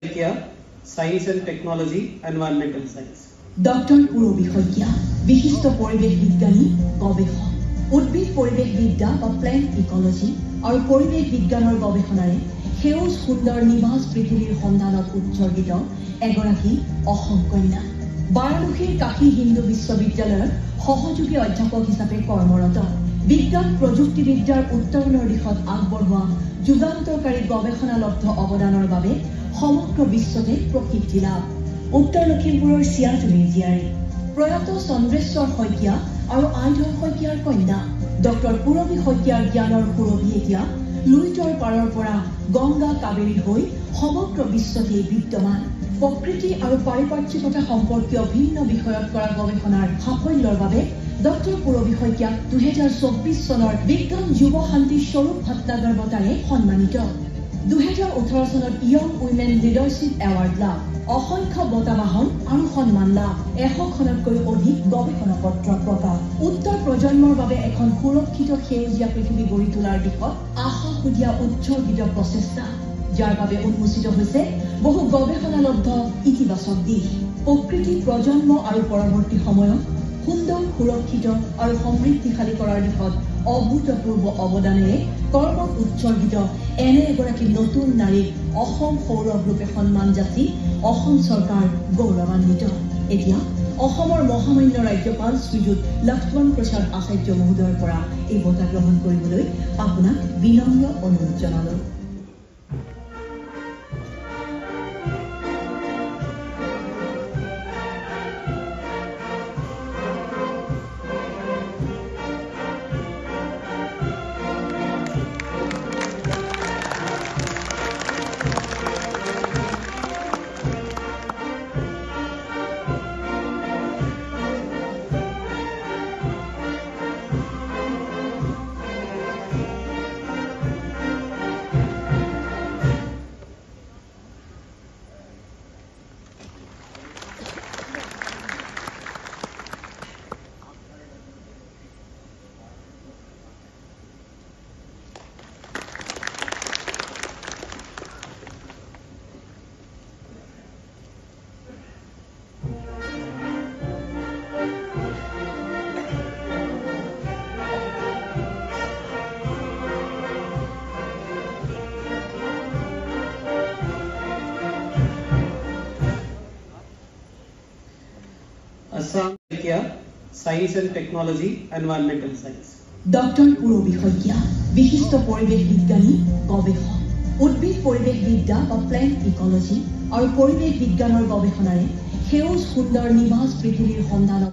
Science and Technology, Environmental Science. Dr. Purabi Hoikia, বিশিষ্ট পৰিৱেশ বিজ্ঞানী গৱেষক উদ্ভিদ পৰিৱেশ বিদ্যা বা প্লান্ট ইকোলজি আৰু পৰিৱেশ বিজ্ঞানৰ গৱেষণাৰে সেউজ সুন্দৰ নিবাস পৃথিৱীৰ সন্ধানত উৎসৰ্গিত এগৰাকী অসম কন্যা বাৰাণসীৰ কাশী হিন্দু বিশ্ববিদ্যালয়ৰ সহযোগী অধ্যাপক হিচাপে কৰ্মৰত বিজ্ঞান প্ৰযুক্তিবিদ্যাৰ উত্তৰণৰ দিশত আগবঢ়োৱা যুগান্তৰকাৰী গৱেষণালব্ধ অৱদানৰ বাবে সমগ্ৰ বিশ্বতে প্ৰসিদ্ধি লাভ উত্তৰ লখিমপুৰৰ চিয়াজুলিৰ জীয়াৰী প্ৰয়াত চন্দ্ৰেশ্বৰ শইকীয়া আৰু আইধৰ শইকীয়াৰ কন্যা ডক্টৰ পূৰবী শইকীয়াৰ জ্ঞানৰ সুৰভি এতিয়া লুইতৰ পাৰৰ পৰা গংগা কাবেৰী হৈ সমগ্ৰ বিশ্বতে বিদ্যমান প্ৰকৃতি আৰু পাৰিপাৰ্শ্বিকতা সম্পৰ্কীয় ভিন্ন বিষয়ত কৰা গৱেষণাৰ সাফল্যৰ বাবে ডক্টৰ পূৰবী শইকীয়াক 2024 চনৰ বিজ্ঞান যুৱ শান্তি স্বৰূপ ভট্টাচাৰ্য বঁটাৰে সন্মানিত 2018 চনত ইয়ং উইমেন লিডাৰশ্বিপ এৱাৰ্ড লাভ অসংখ্য বঁটা বাহন আৰু সন্মান লাভ 100খনতকৈ অধিক গৱেষণা পত্ৰ প্ৰকাশ উত্তৰ প্ৰজন্মৰ বাবে এখন সুৰক্ষিত সেউজীয়া পৃথিৱী গঢ়ি তোলাৰ দিশত আশা সুধীয়া উৎসৰ্গিত প্ৰচেষ্টা যাৰ বাবে উন্মোচিত হৈছে বহু গৱেষণালব্ধ ইতিবাচক দিশ প্ৰকৃতি প্ৰজন্ম আৰু পৰৱৰ্তী সময়ত সুন্দৰ সুৰক্ষিত আৰু সমৃদ্ধিশালী কৰাৰ দিশত অভূতপূৰ্ব অৱদানেৰে কৰ্মত উৎসৰ্গিত এনে এগৰাকী নতুন নাৰীক অসম সৌৰভ ৰূপে সন্মান যাচি অসম চৰকাৰ গৌৰৱান্বিত এতিয়া অসমৰ মহামান্য ৰাজ্যপাল শ্ৰীযুত লক্ষ্মণ প্ৰসাদ আচাৰ্য মহোদয়ৰ পৰা এই বঁটা গ্ৰহণ কৰিবলৈ আপোনাক বিনম্ৰ অনুৰোধ জনালোঁ Science and Technology, Environmental Science. Dr. Purabi Hoikia, বিশিষ্ট পৰিৱেশ বিজ্ঞানী গৱেষক উদ্ভিদ পৰিৱেশ বিদ্যা বা প্লান্ট ইকোলজি আৰু পৰিৱেশ বিজ্ঞানৰ গৱেষণাৰে সেউজ সুন্দৰ নিবাস পৃথিৱীৰ সন্ধানত